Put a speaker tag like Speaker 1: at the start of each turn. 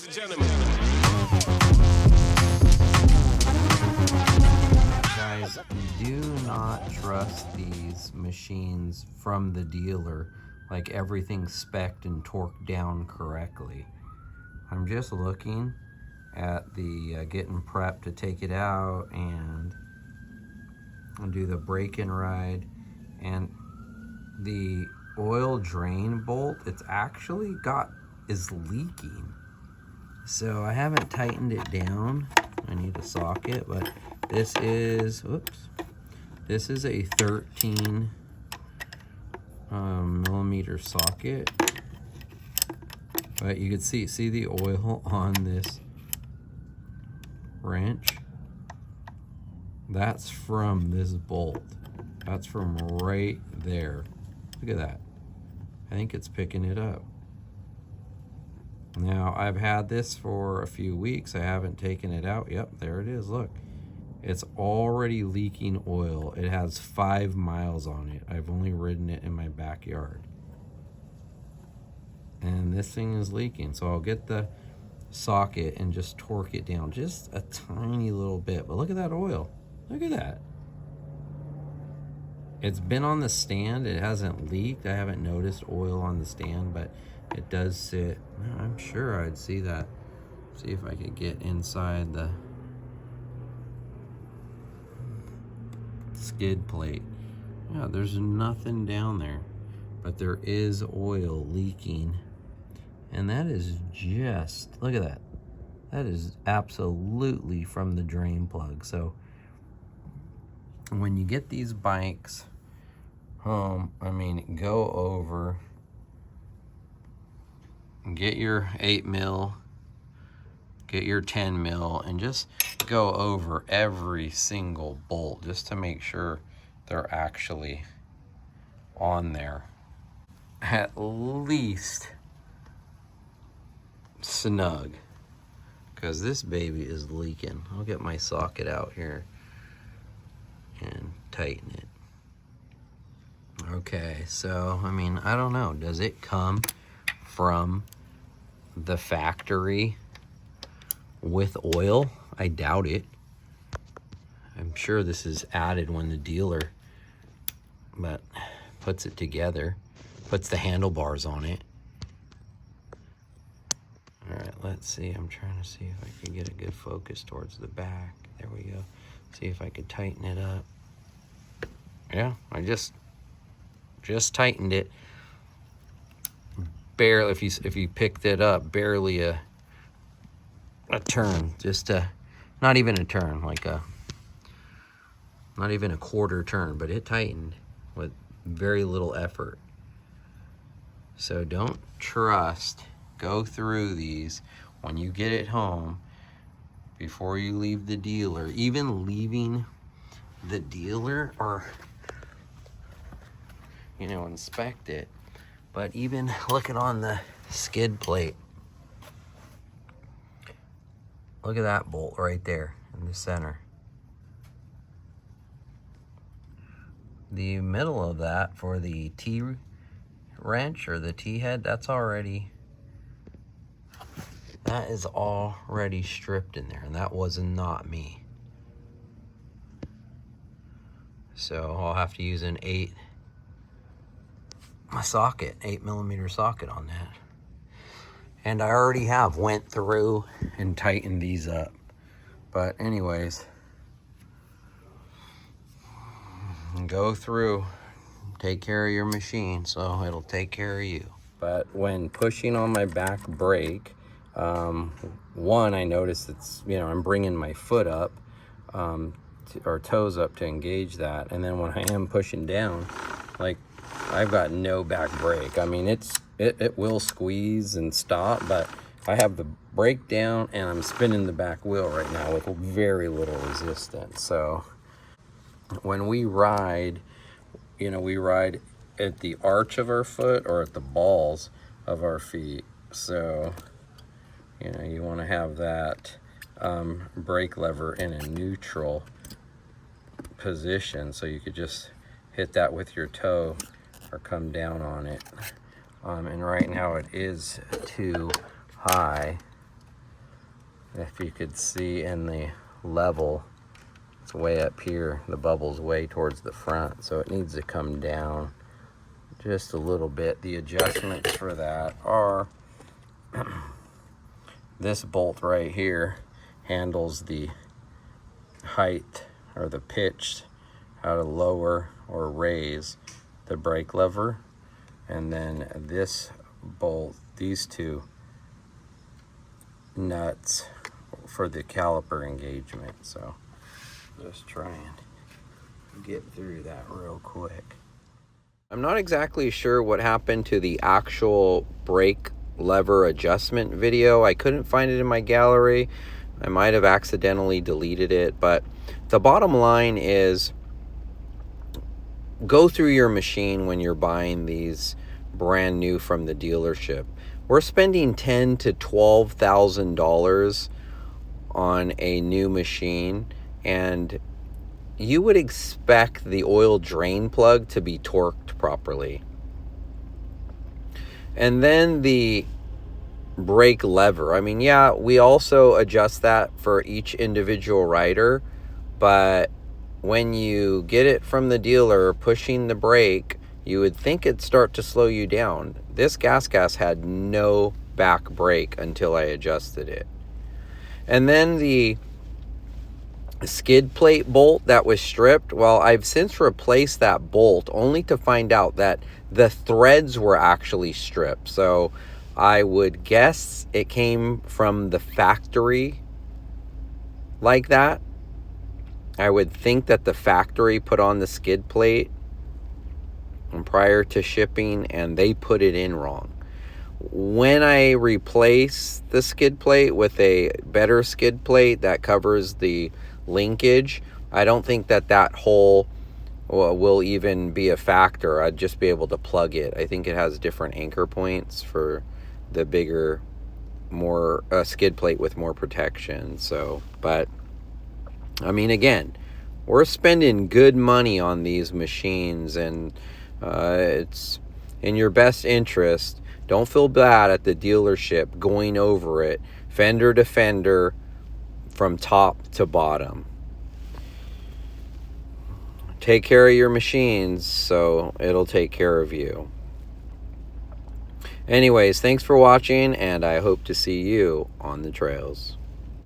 Speaker 1: ladies and gentlemen.
Speaker 2: Guys, do not trust these machines from the dealer, like everything's spec'd and torqued down correctly. I'm just looking at the getting prepped to take it out and do the break-in ride, and the oil drain bolt, it's actually is leaking. So I haven't tightened it down. I need a socket, but this is, this is a 13 millimeter socket. But you can see the oil on this wrench. That's from this bolt. That's from right there. Look at that. I think it's picking it up. Now, I've had this for a few weeks. I haven't taken it out. Yep, there it is. Look, it's already leaking oil. It has 5 miles on it. I've only ridden it in my backyard. And this thing is leaking. So I'll get the socket and just torque it down just a tiny little bit. But look at that oil. Look at that. It's been on the stand. It hasn't leaked. I haven't noticed oil on the stand, but it does sit. I'm sure I'd see that. See if I could get inside the skid plate. Yeah, there's nothing down there, but there is oil leaking. And that is just, look at that. That is absolutely from the drain plug. So when you get these bikes home, I mean, go over, get your 8 mil, get your 10 mil, and just go over every single bolt just to make sure they're actually on there. At least snug, because this baby is leaking. I'll get my socket out here and tighten it. Okay, so I mean, I don't know, does it come from the factory with oil? I doubt it. I'm sure this is added when the dealer puts it together, puts the handlebars on it. All right, let's see. I'm trying to see if I can get a good focus towards the back. There we go. See if I could tighten it up. Yeah, I just tightened it. Barely, if you picked it up, barely a turn, not even a turn, not even a quarter turn, but it tightened with very little effort. So don't trust. Go through these when you get it home before you leave the dealer. Even leaving the dealer, or inspect it, but even looking on the skid plate, look at that bolt right there in the center. The middle of that for the T wrench or the T head, that is already stripped in there, and that was not me. So I'll have to use an 8 millimeter socket on that. And I already went through and tightened these up. But anyways, go through, take care of your machine so it'll take care of you. But when pushing on my back brake, one, I noticed it's, I'm bringing my foot up, or toes up to engage that. And then when I am pushing down, like, I've got no back brake. I mean, it will squeeze and stop, but I have the brake down and I'm spinning the back wheel right now with very little resistance. So when we ride, we ride at the arch of our foot or at the balls of our feet. So, you want to have that brake lever in a neutral position, so you could just hit that with your toe or come down on it. And right now it is too high. If you could see in the level, it's way up here. The bubble's way towards the front, so it needs to come down just a little bit. The adjustments for that are this bolt right here handles the height or the pitch, how to lower or raise the brake lever, and then this bolt, these two nuts for the caliper engagement. So just try and get through that real quick. I'm not exactly sure what happened to the actual brake lever adjustment video. I couldn't find it in my gallery. I might have accidentally deleted it, but the bottom line is, go through your machine when you're buying these brand new from the dealership. We're spending $10,000 to $12,000 on a new machine, and you would expect the oil drain plug to be torqued properly. And then the brake lever, I mean, yeah, we also adjust that for each individual rider, but when you get it from the dealer pushing the brake, you would think it'd start to slow you down. This GasGas had no back brake until I adjusted it. And then the skid plate bolt that was stripped, well, I've since replaced that bolt, only to find out that the threads were actually stripped. So I would guess it came from the factory like that. I would think that the factory put on the skid plate prior to shipping, and they put it in wrong. When I replace the skid plate with a better skid plate that covers the linkage, I don't think that that hole will even be a factor. I'd just be able to plug it. I think it has different anchor points for the bigger, more skid plate with more protection. So, but I mean, again, we're spending good money on these machines, and it's in your best interest. Don't feel bad at the dealership going over it fender to fender from top to bottom. Take care of your machines so it'll take care of you. Anyways, thanks for watching, and I hope to see you on the trails.